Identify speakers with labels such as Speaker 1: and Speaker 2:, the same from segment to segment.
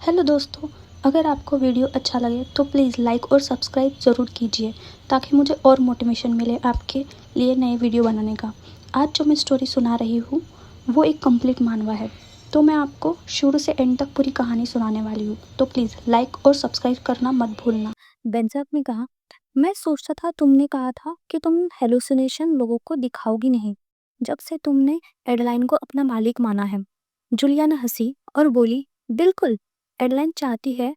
Speaker 1: Hello दोस्तों, अगर आपको वीडियो अच्छा लगे तो प्लीज़ लाइक और सब्सक्राइब ज़रूर कीजिए ताकि मुझे और मोटिवेशन मिले आपके लिए नए वीडियो बनाने का। आज जो मैं स्टोरी सुना रही हूँ वो एक कंप्लीट मानवा है, तो मैं आपको शुरू से एंड तक पूरी कहानी सुनाने वाली हूँ, तो प्लीज़ लाइक और सब्सक्राइब करना मत भूलना।
Speaker 2: बेंजर ने कहा, मैं सोचता था तुमने कहा था कि तुम हेलुसिनेशन लोगों को दिखाओगी नहीं जब से तुमने एडलाइन को अपना मालिक माना है। जुलियाना हंसी और बोली, बिल्कुल, एडलाइन चाहती है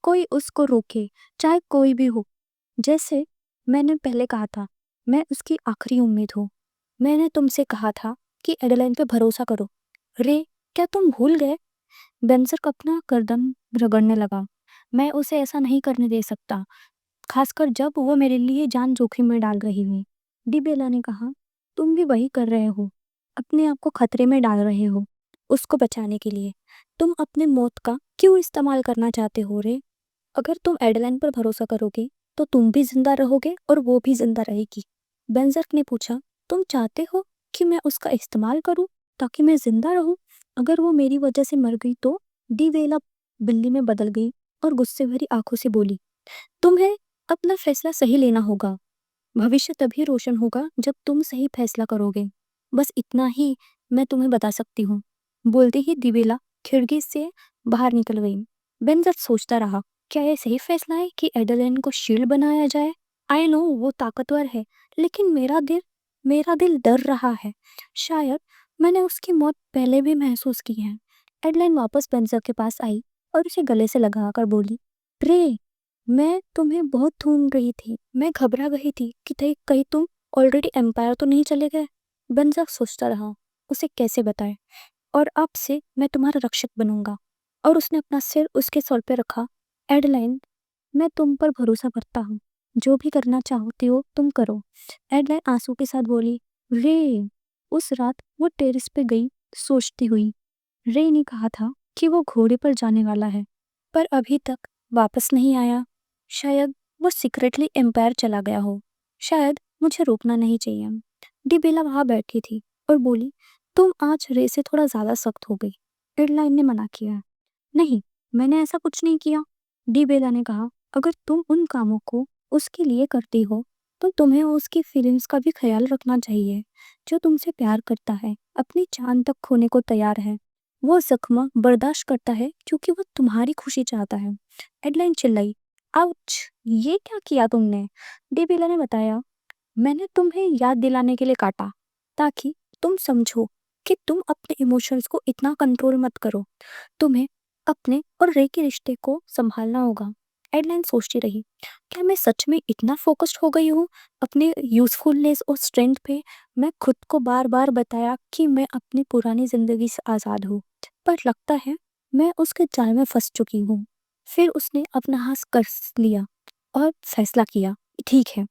Speaker 2: कोई उसको रोके, चाहे कोई भी हो। जैसे मैंने पहले कहा था, मैं उसकी आखिरी उम्मीद हूँ। मैंने तुमसे कहा था कि एडलाइन पे भरोसा करो। रे, क्या तुम भूल गए? बेंजर अपना गर्दन रगड़ने लगा। मैं उसे ऐसा नहीं करने दे सकता, खासकर जब वो मेरे लिए जान जोखिम में डाल रही हुई। डिबेला ने कहा, तुम भी वही कर रहे हो, अपने आप को खतरे में डाल रहे हो उसको बचाने के लिए। तुम अपने मौत का क्यों इस्तेमाल करना चाहते हो रे? अगर तुम एडलाइन पर भरोसा करोगे तो तुम भी जिंदा रहोगे और वो भी जिंदा रहेगी। बेंजर्क ने पूछा, तुम चाहते हो कि मैं उसका इस्तेमाल करूं ताकि मैं जिंदा रहूं? अगर वो मेरी वजह से मर गई तो? डिवेला बिल्ली में बदल गई और गुस्से भरी आंखों से बोली, तुम्हें अपना फैसला सही लेना होगा। भविष्य तभी रोशन होगा जब तुम सही फैसला करोगे। बस इतना ही मैं तुम्हें बता सकती हूँ। बोलते ही दिवेला खिड़की से बाहर निकल गई। बेंजर सोचता रहा, क्या यह सही फैसला है कि एडलेन को शील्ड बनाया जाए? आई नो वो ताकतवर है, लेकिन मेरा दिल डर रहा है। शायद मैंने उसकी मौत पहले भी महसूस की है। एडलाइन वापस बेंजर के पास आई और उसे गले से लगाकर बोली, रे, मैं तुम्हें बहुत ढूंढ रही थी। मैं घबरा गई थी कि कहीं तुम ऑलरेडी एम्पायर तो नहीं चले गए। बेंजर सोचता रहा, उसे कैसे बताए, और अब से मैं तुम्हारा रक्षक बनूंगा। और उसने अपना सिर उसके सर पे रखा। एडलाइन, मैं तुम पर भरोसा करता हूँ। जो भी करना चाहती हो तुम करो। एडलाइन आंसू के साथ बोली, रे। उस रात वो टेरेस पे गई सोचती हुई। रे ने कहा था कि वो घोड़े पर जाने वाला है, पर अभी तक वापस नहीं आया। शायद वो सीक्रेटली एम्पायर चला गया हो। शायद मुझे रोकना नहीं चाहिए। डिबेला वहां बैठी थी और बोली, तुम आज रे से थोड़ा ज्यादा सख्त हो गई। एडलाइन ने मना किया। नहीं, मैंने ऐसा कुछ नहीं किया। डिबेला ने कहा, अगर तुम उन कामों को उसके लिए करती हो तो तुम्हें उसकी फीलिंग्स का भी ख्याल रखना चाहिए। जो तुमसे प्यार करता है, अपनी जान तक खोने को तैयार है, वो जख्म बर्दाश्त करता है क्योंकि वो तुम्हारी खुशी चाहता है। एडलाइन चिल्लाई, आउच, ये क्या किया तुमने? डिबेला ने बताया, मैंने तुम्हें याद दिलाने के लिए काटा, ताकि तुम समझो कि तुम अपने इमोशंस को इतना कंट्रोल मत करो। तुम्हें अपने और रे के रिश्ते को संभालना होगा। एडलाइन सोचती रही, क्या मैं सच में इतना फोकस्ड हो गई हूँ अपने यूजफुलनेस और स्ट्रेंथ पे? मैं खुद को बार बार बताया कि मैं अपनी पुरानी जिंदगी से आज़ाद हूँ, पर लगता है मैं उसके जाल में फंस चुकी हूँ। फिर उसने अपना हाथ कस लिया और फैसला किया, ठीक है,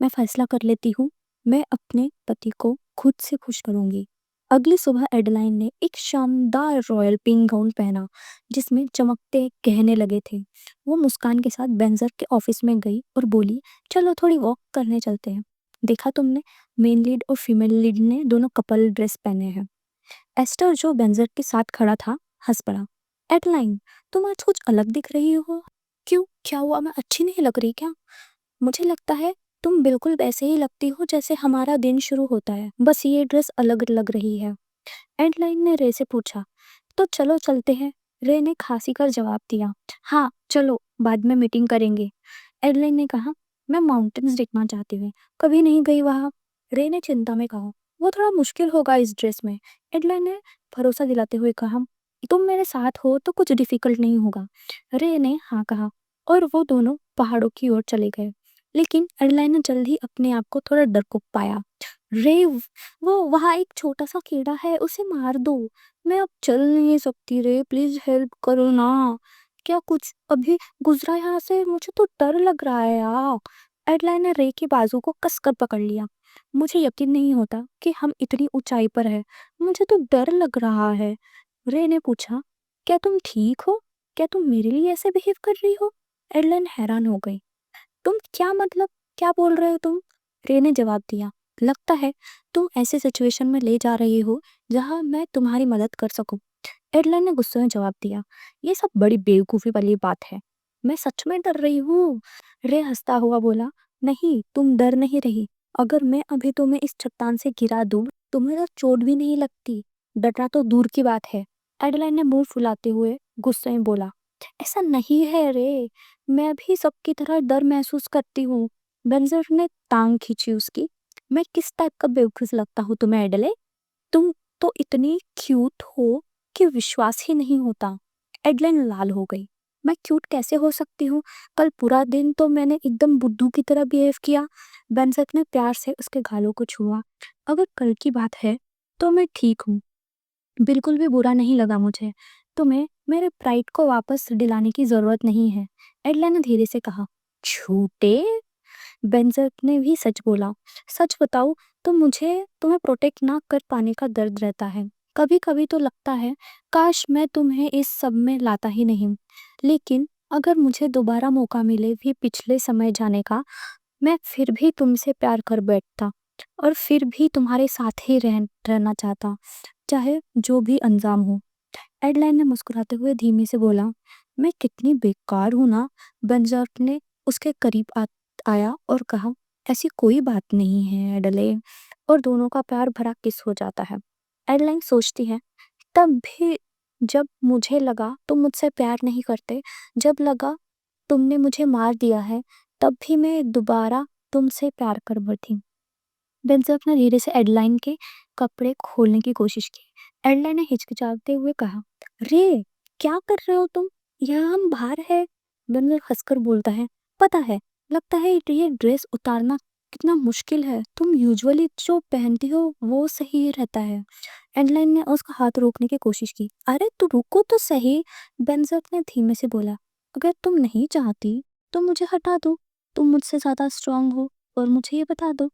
Speaker 2: मैं फैसला कर लेती हूँ। मैं अपने पति को खुद से खुश करूंगी। अगली सुबह एडलाइन ने एक शानदार रॉयल पिंक गाउन पहना जिसमें चमकते गहने लगे थे। वो मुस्कान के साथ बेंजर के ऑफिस में गई और बोली, चलो थोड़ी वॉक करने चलते हैं। देखा तुमने, मेन लीड और फीमेल लीड ने दोनों कपल ड्रेस पहने हैं। एस्टर, जो बेंजर के साथ खड़ा था, हंस पड़ा। एडलाइन, तुम आज कुछ अलग दिख रही हो। क्यों, क्या हुआ? मैं अच्छी नहीं लग रही क्या? मुझे लगता है तुम बिल्कुल वैसे ही लगती हो जैसे हमारा दिन शुरू होता है, बस ये ड्रेस अलग लग रही है। एडलाइन ने रे से पूछा, तो चलो चलते हैं। रे ने खांसी कर जवाब दिया, हाँ चलो, बाद में मीटिंग करेंगे। एडलाइन ने कहा, मैं माउंटेन्स देखना चाहती हूँ, कभी नहीं गई वहां। रे ने चिंता में कहा, वो थोड़ा मुश्किल होगा इस ड्रेस में। एडलाइन ने भरोसा दिलाते हुए कहा, तुम मेरे साथ हो तो कुछ डिफिकल्ट नहीं होगा। रे ने हाँ कहा और वो दोनों पहाड़ों की ओर चले गए। लेकिन एडलाइन ने जल्द ही अपने आप को थोड़ा डरपोक पाया। रे, वो वहाँ एक छोटा सा कीड़ा है, उसे मार दो। मैं अब चल नहीं सकती रे, प्लीज हेल्प करो ना। क्या कुछ अभी गुजरा यहाँ से? मुझे तो डर लग रहा है यार। एडलाइन ने रे के बाजू को कसकर पकड़ लिया। मुझे यकीन नहीं होता कि हम इतनी ऊंचाई पर है, मुझे तो डर लग रहा है। रे ने पूछा, क्या तुम ठीक हो? क्या तुम मेरे लिए ऐसे बिहेव कर रही हो? एडलाइन हैरान हो गई। तुम क्या मतलब, क्या बोल रहे हो तुम? रे ने जवाब दिया, लगता है तुम ऐसे सिचुएशन में ले जा रही हो जहां मैं तुम्हारी मदद कर सकूं। एडलाइन ने गुस्से में जवाब दिया, ये सब बड़ी बेवकूफ़ी वाली बात है। मैं सच में डर रही हूँ। रे हंसता हुआ बोला, नहीं तुम डर नहीं रही। अगर मैं अभी तुम्हें इस चट्टान से गिरा दूँ, तुम्हें तो चोट भी नहीं लगती। डरना तो दूर की बात है। एडलाइन ने मुंह फुलाते हुए गुस्से में बोला, ऐसा नहीं है रे, मैं भी सबकी तरह डर महसूस करती हूँ। बेंजर ने टांग खींची उसकी। मैं किस टाइप का बेवकूफ़ लगता हूँ तुम्हें एडले? तुम तो इतनी क्यूट हो कि विश्वास ही नहीं होता। एडलाइन लाल हो गई। मैं क्यूट कैसे हो सकती हूँ? कल पूरा दिन तो मैंने एकदम बुद्धू की तरह बिहेव किया। बेंजर ने प्यार से उसके गालों को छुआ। अगर कल की बात है तो मैं ठीक हूँ, बिल्कुल भी बुरा नहीं लगा मुझे। तुम्हें मेरे प्राइड को वापस दिलाने की जरूरत नहीं है, एडलाइन ने धीरे से कहा। झूठे? बेंजर ने भी सच बोला। सच बताऊं तो मुझे तुम्हें प्रोटेक्ट ना कर पाने का दर्द रहता है। कभी कभी तो लगता है काश मैं तुम्हें इस सब में लाता ही नहीं। लेकिन अगर मुझे दोबारा मौका मिले भी पिछले समय जाने का, मैं फिर भी तुमसे प्यार कर बैठता और फिर भी तुम्हारे साथ ही रहना चाहता, चाहे जो भी अंजाम हो। एडलाइन ने मुस्कुराते हुए धीमे से बोला, मैं कितनी बेकार हूं ना। बेंजर ने उसके करीब आया और कहा, ऐसी कोई बात नहीं है एडले। और दोनों का प्यार भरा किस हो जाता है। एडलाइन सोचती है, तब भी जब मुझे लगा तुम मुझसे प्यार नहीं करते, जब लगा तुमने मुझे मार दिया है, तब भी मैं दोबारा तुमसे प्यार कर बैठी। बेंजर ने धीरे से एडलाइन के कपड़े खोलने की कोशिश की। एडलाइन ने हिचकिचाते हुए कहा, रे क्या कर रहे हो तुम? यहाँ हम बाहर है। बेंजर हंसकर बोलता है, पता है, लगता है ये ड्रेस उतारना कितना मुश्किल है। तुम यूजुअली जो पहनती हो वो सही रहता है। एडलाइन ने उसका हाथ रोकने की कोशिश की। अरे तू रुको तो सही, बेंजर ने धीमे से बोला। अगर तुम नहीं चाहती तो मुझे हटा दो। तुम मुझसे ज्यादा स्ट्रांग हो और मुझे ये बता दो।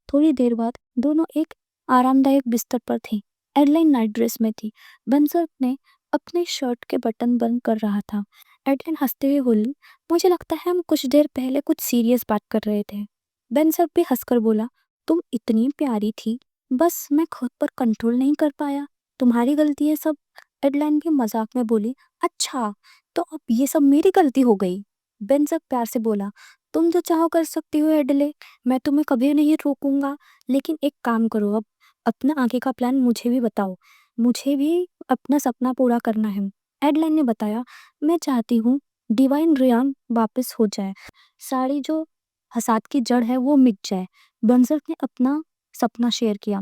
Speaker 2: थोड़ी देर बाद दोनों एक आरामदायक बिस्तर पर थी। एडलाइन नाइट ड्रेस में थी। बेंजर ने अपने शर्ट के बटन बंद कर रहा था। एडलाइन हंसते हुए बोली, मुझे लगता है हम कुछ देर पहले कुछ सीरियस बात कर रहे थे। बेंजर भी हंसकर बोला, तुम इतनी प्यारी थी, बस मैं खुद पर कंट्रोल नहीं कर पाया। तुम्हारी गलती है सब। एडलाइन भी मजाक में बोली, अच्छा तो अब ये सब मेरी गलती हो गई। बेंजर प्यार से बोला, तुम जो चाहो कर सकती हो एडले, मैं तुम्हें कभी नहीं रोकूंगा। लेकिन एक काम करो, अब अपना आगे का प्लान मुझे भी बताओ। मुझे भी अपना सपना पूरा करना है। एडलाइन ने बताया, मैं चाहती हूँ डिवाइन रियान वापस हो जाए, सारी जो हसाद की जड़ है वो मिट जाए। बंजर ने अपना सपना शेयर किया,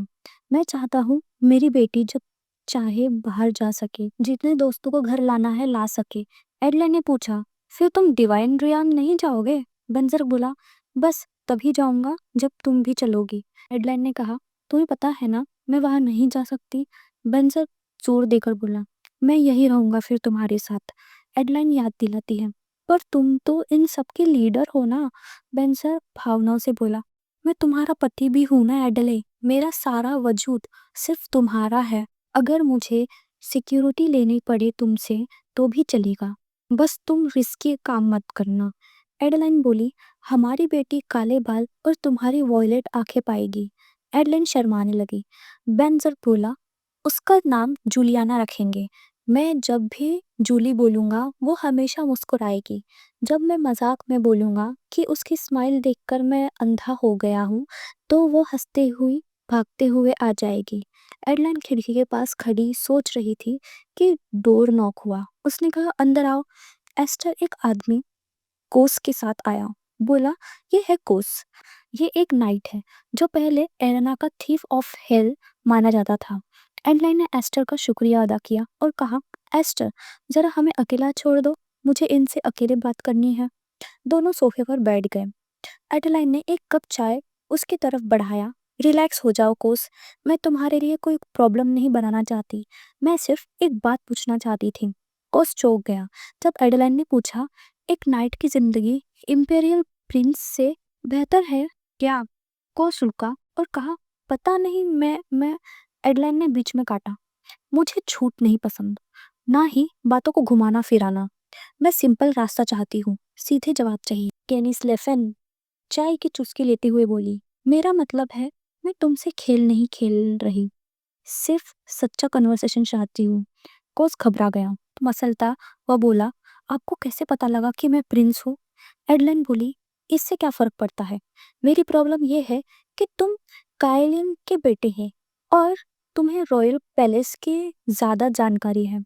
Speaker 2: मैं चाहता हूँ मेरी बेटी जब चाहे बाहर जा सके, जितने दोस्तों को घर लाना है ला सके। एडलाइन ने पूछा, फिर तुम डिवाइन रियान नहीं जाओगे? बंजर बोला, बस तभी जाऊंगा जब तुम भी चलोगी। एडलाइन ने कहा, तुम्हें पता है ना मैं वहां नहीं जा सकती। बंजर जोर देकर बोला, मैं यही रहूंगा फिर तुम्हारे साथ। एडलाइन याद दिलाती है, पर तुम तो इन सब के लीडर हो ना। बेंसर भावनाओं से बोला, मैं तुम्हारा पति भी हूं ना एडले। मेरा सारा वजूद सिर्फ तुम्हारा है। अगर मुझे सिक्योरिटी लेनी पड़े तुमसे तो भी चलेगा, बस तुम रिस्की काम मत करना। एडलाइन बोली, हमारी बेटी काले बाल और तुम्हारी वॉयलेट आंखें पाएगी। एडलाइन शर्माने लगी। बेंजर बोला, उसका नाम जूलियाना रखेंगे। मैं जब भी जूली बोलूँगा वो हमेशा मुस्कुराएगी। जब मैं मजाक में बोलूँगा कि उसकी स्माइल देखकर मैं अंधा हो गया हूँ, तो वो हंसते हुए भागते हुए आ जाएगी। एडलाइन खिड़की के पास खड़ी सोच रही थी कि डोर नॉक हुआ। उसने कहा, अंदर आओ। एस्टर एक आदमी कोस के साथ आया। बोला, ये है कोस। ये एक नाइट है जो पहले एरेना का थीफ ऑफ हेल माना जाता था। एडलाइन ने एस्टर का शुक्रिया अदा किया और कहा, एस्टर जरा हमें अकेला छोड़ दो, मुझे इनसे अकेले बात करनी है। दोनों सोफे पर बैठ गए। एडलाइन ने एक कप चाय उसकी तरफ बढ़ाया। रिलैक्स हो जाओ कोस, मैं तुम्हारे लिए कोई प्रॉब्लम नहीं बनाना चाहती, मैं सिर्फ एक बात पूछना चाहती थी। कोस चौंक गया जब एडलाइन ने पूछा, एक नाइट की जिंदगी इंपेरियल प्रिंस से बेहतर है क्या? कोस रुका और कहा, पता नहीं, मैं एडलाइन ने बीच में काटा, मुझे झूठ नहीं पसंद, ना ही बातों को घुमाना फिराना। मैं सिंपल रास्ता चाहती हूँ, सीधे जवाब चाहिए। केनिस लेफेन चाय की चुस्की लेते हुए बोली, मेरा मतलब है मैं तुमसे खेल नहीं खेल रही, सिर्फ सच्चा कन्वर्सेशन चाहती हूँ। कोस घबरा गया, मसलता वह बोला, आपको कैसे पता लगा कि मैं प्रिंस हूँ? एडलाइन बोली, इससे क्या फर्क पड़ता है? मेरी प्रॉब्लम ये है कि तुम कायलिन के बेटे हैं और तुम्हें रॉयल पैलेस की ज्यादा जानकारी है।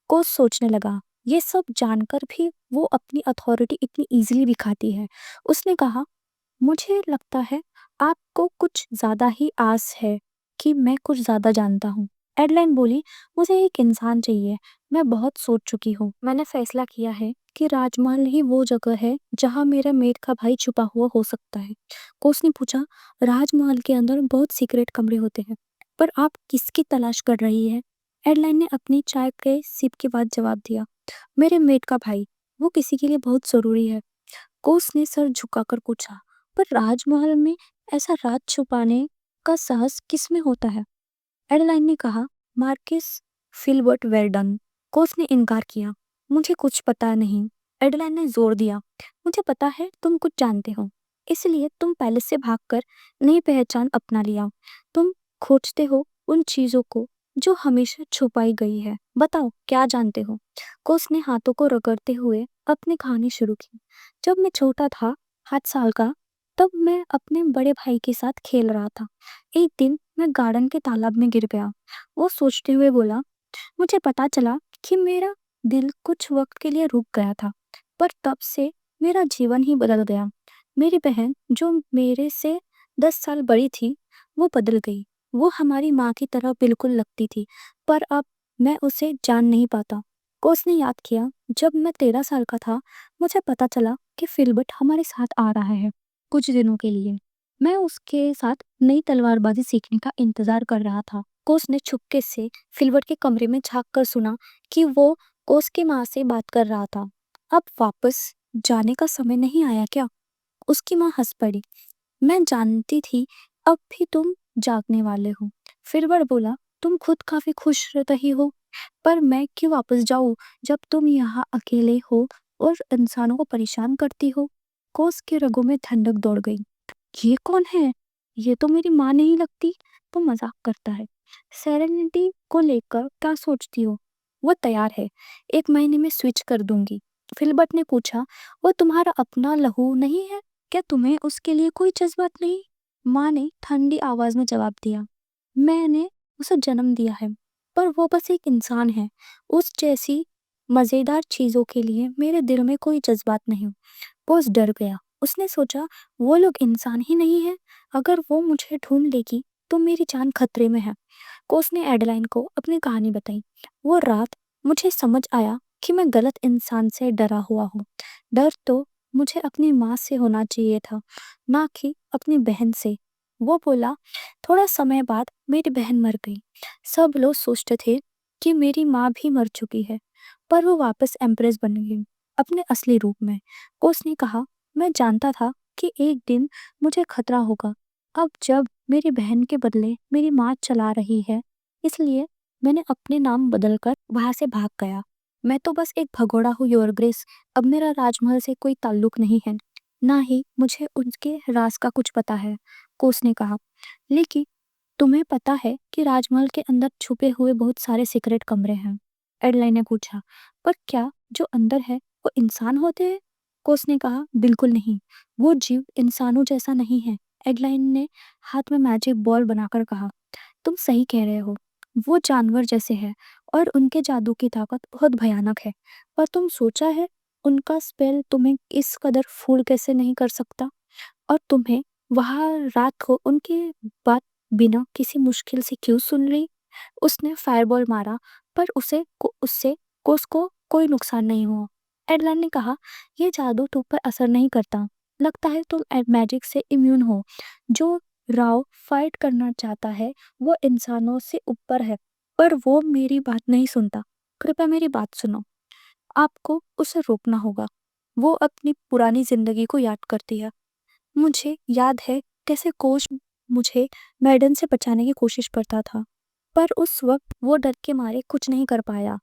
Speaker 2: कोस सोचने लगा, ये सब जानकर भी वो अपनी अथॉरिटी इतनी इजीली दिखाती है। उसने कहा, मुझे लगता है आपको कुछ ज्यादा ही आस है कि मैं कुछ ज्यादा जानता हूँ। एडलाइन बोली, मुझे एक इंसान चाहिए। मैं बहुत सोच चुकी हूँ। मैंने फैसला किया है कि राजमहल ही वो जगह है जहाँ मेरा मेड का भाई छुपा हुआ हो सकता है। कोस ने पूछा, राजमहल के अंदर बहुत सीक्रेट कमरे होते हैं, पर आप किसकी तलाश कर रही है? एडलाइन ने अपनी चाय के सिप के बाद जवाब दिया, मेरे मेड का भाई, वो किसी के लिए बहुत जरूरी है। कोस ने सर झुकाकर पूछा, पर राजमहल में ऐसा राज छुपाने का साहस किसमें होता है? एडलाइन ने कहा, मार्किस फिल्बर्ट वेल्डन। कोस ने इनकार किया, मुझे कुछ पता नहीं। एडलाइन ने जोर दिया, मुझे पता है तुम कुछ जानते हो, इसलिए तुम पैलेस से भागकर नई पहचान अपना लिया। तुम खोजते हो उन चीजों को जो हमेशा छुपाई गई है। बताओ क्या जानते हो? कोस ने हाथों को रगड़ते हुए अपनी कहानी शुरू की। जब मैं छोटा था, 8 साल का, तब मैं अपने बड़े भाई के साथ खेल रहा था। एक दिन मैं गार्डन के तालाब में गिर गया। वो सोचते हुए बोला, मुझे पता चला कि मेरा दिल कुछ वक्त के लिए रुक गया था, पर तब से मेरा जीवन ही बदल गया। मेरी बहन जो मेरे से 10 साल बड़ी थी, वो बदल गई। वो हमारी माँ की तरह बिल्कुल लगती थी, पर अब मैं उसे जान नहीं पाता। कोस ने याद किया, जब मैं 13 साल का था, मुझे पता चला कि फिल्बर्ट हमारे साथ आ रहा है कुछ दिनों के लिए। मैं उसके साथ नई तलवारबाजी सीखने का इंतजार कर रहा था। कोस ने चुपके से फिल्बर्ट के कमरे में झांक कर सुना कि वो कोस की माँ से बात कर रहा था। अब वापस जाने का समय नहीं आया क्या? उसकी माँ हंस पड़ी। मैं जानती थी अब भी तुम जागने वाले हो। फिल्बर्ट बोला, तुम खुद काफी खुश रही हो, पर मैं क्यों वापस जाऊं जब तुम यहाँ अकेले हो और इंसानों को परेशान करती हो? कोस के रगों में ठंडक दौड़ गई। ये कौन है? ये तो मेरी माँ नहीं लगती। तो मजाक करता है। सेरेनिटी को लेकर क्या सोचती हो? वो तैयार है, 1 महीने में स्विच कर दूंगी। फिल्बर्ट ने पूछा, वो तुम्हारा अपना लहू नहीं है? क्या तुम्हें उसके लिए कोई जज्बात नहीं? माँ ने ठंडी आवाज में जवाब दिया, मैंने उसे जन्म दिया है, पर वो बस एक इंसान है। उस जैसी मजेदार चीजों के लिए मेरे दिल में कोई जज्बात नहीं। बोस डर गया। उसने सोचा, वो लोग इंसान ही नहीं है। अगर वो मुझे ढूंढ लेगी तो मेरी जान खतरे में है। कोस ने एडलाइन को अपनी कहानी बताई। वो रात मुझे समझ आया कि मैं गलत इंसान से डरा हुआ हूँ। डर तो मुझे अपनी माँ से होना चाहिए था, ना कि अपनी बहन से। वो बोला, थोड़ा समय बाद मेरी बहन मर गई। सब लोग सोचते थे कि मेरी माँ भी मर चुकी है, पर वो वापस एम्प्रेस बन गई अपने असली रूप में। कोस ने कहा, मैं जानता था कि एक दिन मुझे खतरा होगा। अब जब मेरी बहन के बदले मेरी माँ चला रही है, इसलिए मैंने अपने नाम बदलकर वहां से भाग गया। मैं तो बस एक भगोड़ा हूँ योर ग्रेस। अब मेरा राजमहल से कोई ताल्लुक नहीं है, ना ही मुझे उनके राज का कुछ पता है। कोस ने कहा, लेकिन तुम्हें पता है कि राजमहल के अंदर छुपे हुए बहुत सारे सीक्रेट कमरे हैं? एडलाइन ने पूछा, पर क्या जो अंदर है वो इंसान होते हैं? कोस ने कहा, बिल्कुल नहीं। वो जीव इंसानों जैसा नहीं है। एडलाइन ने हाथ में मैजिक बॉल बनाकर कहा, तुम सही कह रहे हो। वो जानवर जैसे है और उनके जादू की ताकत बहुत भयानक है। पर तुम सोचा है उनका स्पेल तुम्हें इस कदर फूल कैसे नहीं कर सकता? और तुम्हें वहां रात को उनकी बात बिना किसी मुश्किल से क्यों सुन रही? उसने फायरबॉल मारा, पर उससे कोस को कोई नुकसान नहीं हुआ। एडलाइन ने कहा, यह जादू तुम पर असर नहीं करता। लगता है तुम मैजिक से इम्यून हो। जो राव फाइट करना चाहता है वो इंसानों से ऊपर है, पर वो मेरी बात नहीं सुनता। कृपया मेरी बात सुनो। आपको उसे रोकना होगा। वो अपनी पुरानी जिंदगी को याद करती है। मुझे याद है कैसे कोच मुझे मैडन से बचाने की कोशिश करता था, पर उस वक्त वो डर के मारे कुछ नहीं कर पाया।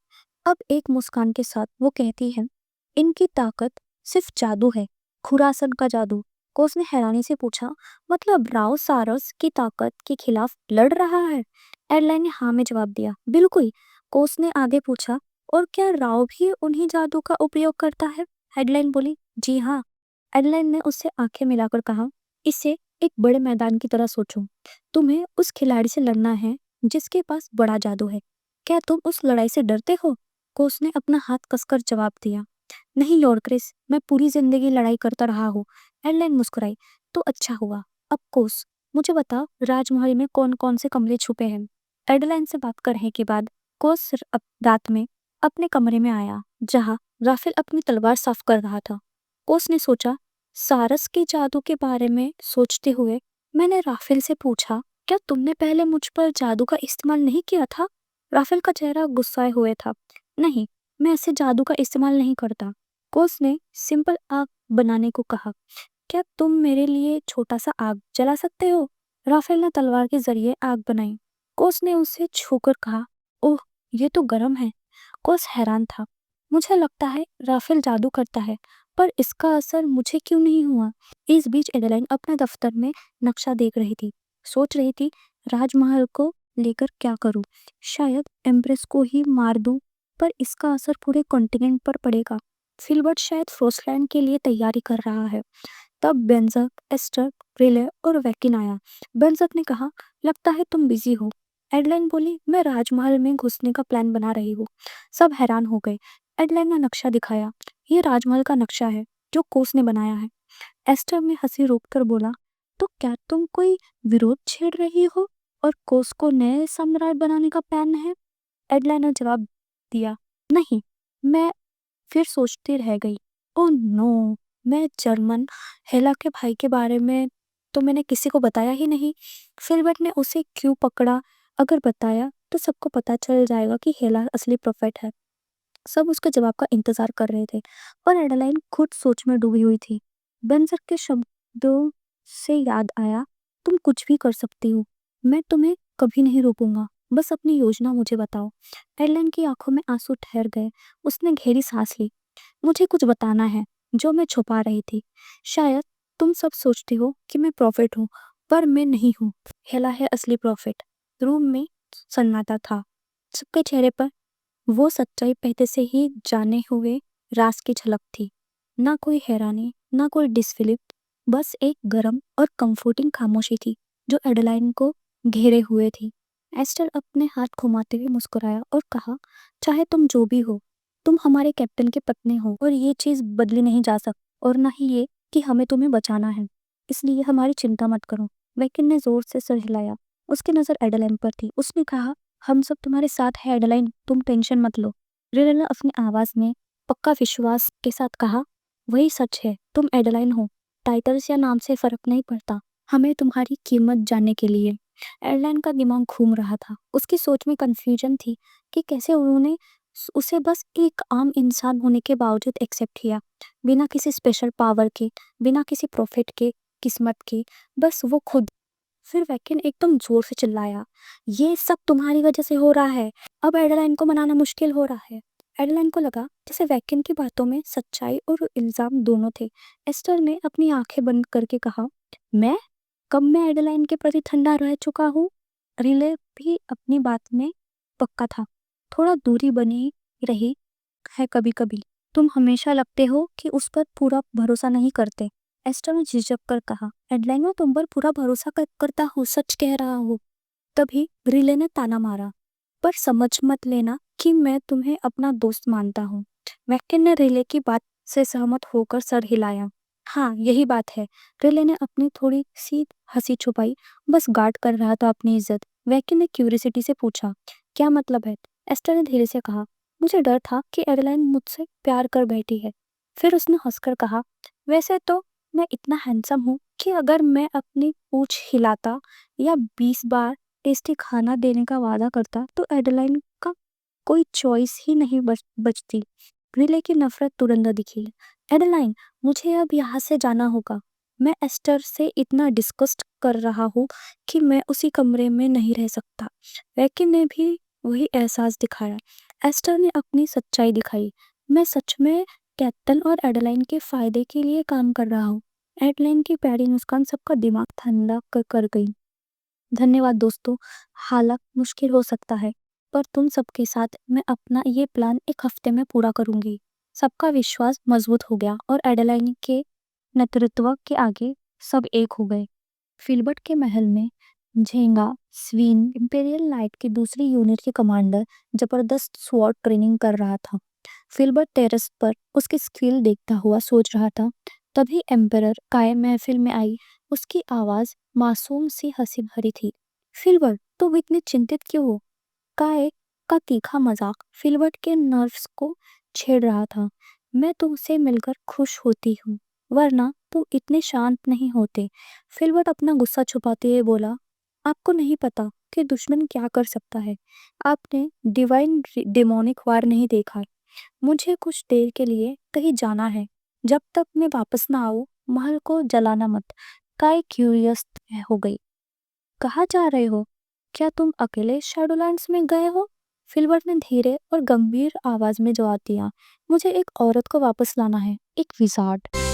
Speaker 2: अब एक मुस्कान के साथ वो कहती है, इनकी ताकत सिर्फ जादू है, खुरासन का जादू। कोस ने हैरानी से पूछा, मतलब राव सारस की ताकत के खिलाफ लड़ रहा है? एडलाइन ने हाँ में जवाब दिया, बिल्कुल। कोस ने आगे पूछा, और क्या राव भी उन्हीं जादू का उपयोग करता है? एडलाइन बोली, जी हाँ। एडलाइन ने उससे आंखें मिलाकर कहा, इसे एक बड़े मैदान की तरह सोचो। तुम्हें उस खिलाड़ी से लड़ना है जिसके पास बड़ा जादू है। क्या तुम उस लड़ाई से डरते हो? कोस ने अपना हाथ कसकर जवाब दिया, नहीं लॉर्ड क्रिस, मैं पूरी जिंदगी लड़ाई करता रहा हूँ। एडलाइन मुस्कुराई, तो अच्छा हुआ। अब कोस, मुझे बता, राजमहल में कौन कौन से कमरे छुपे हैं? एडलाइन से बात करने के बाद कोस रात में अपने कमरे में आया, जहाँ राफेल अपनी तलवार साफ कर रहा था। कोस ने सोचा, सारस के जादू के बारे में सोचते हुए मैंने राफेल से पूछा, क्या तुमने पहले मुझ पर जादू का इस्तेमाल नहीं किया था? राफेल का चेहरा गुस्साए हुए था। नहीं, मैं ऐसे जादू का इस्तेमाल नहीं करता। कोस ने सिंपल आग बनाने को कहा, क्या तुम मेरे लिए छोटा सा आग जला सकते हो? राफेल ने तलवार के जरिए आग बनाई। कोस ने उसे छूकर कहा, ओह, ये तो गर्म है। कोस हैरान था। मुझे लगता है राफेल जादू करता है, पर इसका असर मुझे क्यों नहीं हुआ? इस बीच एडेलाइन अपने दफ्तर में नक्शा देख रही थी। सोच रही थी, राजमहल को लेकर क्या करूं? शायद एम्प्रेस को ही मार दूं, पर इसका असर पूरे कॉन्टिनेंट पर पड़ेगा। फिलबर्ट शायद फ्रोस्टलैंड के लिए तैयारी कर रहा है। तब बेंजक, एस्टर, रिले और वैकिन आया। बेंजक ने कहा, लगता है तुम बिजी हो। एडलाइन बोली, मैं राजमहल में घुसने का प्लान बना रही हूँ। सब हैरान हो गए। एडलाइन ने नक्शा दिखाया, ये राजमहल का नक्शा है जो कोस ने बनाया है। एस्टर ने हंसी रोककर बोला, तो क्या तुम कोई विरोध छेड़ रही हो और कोस को नए सम्राट बनाने का प्लान है? एडलाइन ने जवाब दिया, नहीं, मैं फिर सोचती रह गई। ओह नो, मैं जर्मन हेला के भाई के बारे में तो मैंने किसी को बताया ही नहीं। फिल्बर्ट ने उसे क्यों पकड़ा? अगर बताया तो सबको पता चल जाएगा कि हेला असली प्रोफेट है। सब उसके जवाब का इंतजार कर रहे थे, पर एडेलाइन खुद सोच में डूबी हुई थी। बेंजर के शब्दों से याद आया, तुम कुछ भी कर सकती हो, मैं तुम्हें कभी नहीं रोकूंगा, बस अपनी योजना मुझे बताओ। एडेलाइन की आंखों में आंसू ठहर गए। उसने गहरी सांस ली। मुझे कुछ बताना है जो मैं छुपा रही थी। शायद तुम सब सोचते हो कि मैं प्रॉफिट हूँ, पर मैं नहीं हूँ। हेला है असली प्रॉफिट। रूम में सन्नाटा था। सबके चेहरे पर वो सच्चाई पहले से ही जाने हुए राज की झलक थी। ना कोई हैरानी, ना कोई डिसफिलिप, बस एक गरम और कंफर्टिंग खामोशी थी जो एडेलाइन को घेरे हुए थी। एस्टर अपने हाथ घुमाते हुए मुस्कुराया और कहा, चाहे तुम जो भी हो, तुम हमारे कैप्टन के पत्नी हो और ये चीज बदली नहीं जा सकती, और ना ही ये कि हमें तुम्हें बचाना है। इसलिए हमारी चिंता मत करो। वैकिन ने जोर से सर हिलाया। उसकी नजर एडेलाइन पर थी। उसने कहा, हम सब तुम्हारे साथ हैं एडेलाइन, तुम टेंशन मत लो। रिले ने अपनी आवाज में पक्का विश्वास के साथ कहा, वही सच है, तुम एडेलाइन हो। टाइटल्स या नाम से फर्क नहीं पड़ता, हमें तुम्हारी कीमत जानने के लिए। एडेलाइन का दिमाग घूम रहा था। उसकी सोच में कंफ्यूजन थी कि कैसे उन्होंने उसे बस एक आम इंसान होने के बावजूद एक्सेप्ट किया, बिना किसी स्पेशल पावर के, बिना किसी प्रॉफिट के, किस्मत के, बस वो खुद। फिर वैकिन एकदम जोर से चिल्लाया, ये सब तुम्हारी वजह से हो रहा है। अब एडेलाइन को मनाना मुश्किल हो रहा है। एडेलाइन को लगा जैसे वैकिन की बातों में सच्चाई और इल्जाम दोनों थे। एस्टर ने अपनी आंखें बंद करके कहा, मैं कब मैं एडेलाइन के प्रति ठंडा रह चुका हूँ? रिले भी अपनी बात में पक्का था। थोड़ा दूरी बनी रही है कभी कभी। तुम हमेशा लगते हो कि उस पर पूरा भरोसा नहीं करते। एस्टर ने झिझक कर कहा, एडलाइन में तुम पर पूरा भरोसा करता हूँ, सच कह रहा हूँ। तभी रिले ने ताना मारा, पर समझ मत लेना कि मैं तुम्हें अपना दोस्त मानता हूँ। वैकिन ने रिले की बात से सहमत होकर सर हिलाया। हाँ, यही बात है। रिले ने अपनी थोड़ी सी हंसी छुपाई, बस गार्ड कर रहा था अपनी इज्जत। वैकिन ने क्यूरियोसिटी से पूछा, क्या मतलब है? एस्टर ने धीरे से कहा, मुझे डर था कि एडेलाइन मुझसे प्यार कर बैठी है। फिर उसने हंसकर कहा, वैसे तो मैं इतना हैंडसम हूँ कि अगर मैं अपनी पूंछ हिलाता या 20 बार टेस्टी खाना देने का वादा करता तो एडेलाइन का कोई चॉइस ही नहीं बचती। रिले की नफरत तुरंत दिखी। एडेलाइन, मुझे अब यहाँ से जाना होगा। मैं एस्टर से इतना डिस्कस्ट कर रहा हूँ कि मैं उसी कमरे में नहीं रह सकता। वैकिन ने भी वही एहसास दिखाया। एस्टर ने अपनी सच्चाई दिखाई। मैं सच में कैप्टन और एडेलाइन के फायदे के लिए काम कर रहा हूँ। एडेलाइन की प्यारी मुस्कान सबका दिमाग ठंडा कर गई। धन्यवाद दोस्तों। हालात मुश्किल हो सकता है, पर तुम सबके साथ मैं अपना ये प्लान एक हफ्ते में पूरा करूंगी। सबका विश्वास मजबूत हो गया और एडेलाइन के नेतृत्व के आगे सब एक हो गए। फिल्बर्ट के महल में झेंगा स्विन इंपीरियल नाइट की दूसरी यूनिट के कमांडर जबरदस्त स्वॉर्ड ट्रेनिंग कर रहा था। फिल्बर्ट टेरेस पर उसकी स्किल देखता हुआ सोच रहा था। तभी एम्परर काय महफिल में आई। उसकी आवाज मासूम सी हंसी भरी थी। फिल्बर्ट, तुम इतनी चिंतित क्यों हो? काय का तीखा मजाक फिल्बर्ट के नर्व्स को छेड़ रहा था। मैं तुमसे मिलकर खुश होती हूँ, वरना तुम इतने शांत नहीं होते। फिल्बर्ट अपना गुस्सा छुपाते हुए बोला, आपको नहीं पता कि दुश्मन क्या कर सकता है। आपने डिवाइन डेमोनिक वार नहीं देखा। मुझे कुछ देर के लिए कहीं जाना है। जब तक मैं वापस ना आऊं, महल को जलाना मत। काय क्यूरियस हो गई। कहाँ जा रहे हो? क्या तुम अकेले शैडोलैंड्स में गए हो? फिल्बर्ट ने धीरे और गंभीर आवाज में जवाब दिया, मुझे एक औरत को वापस लाना है, एक विजार्ड।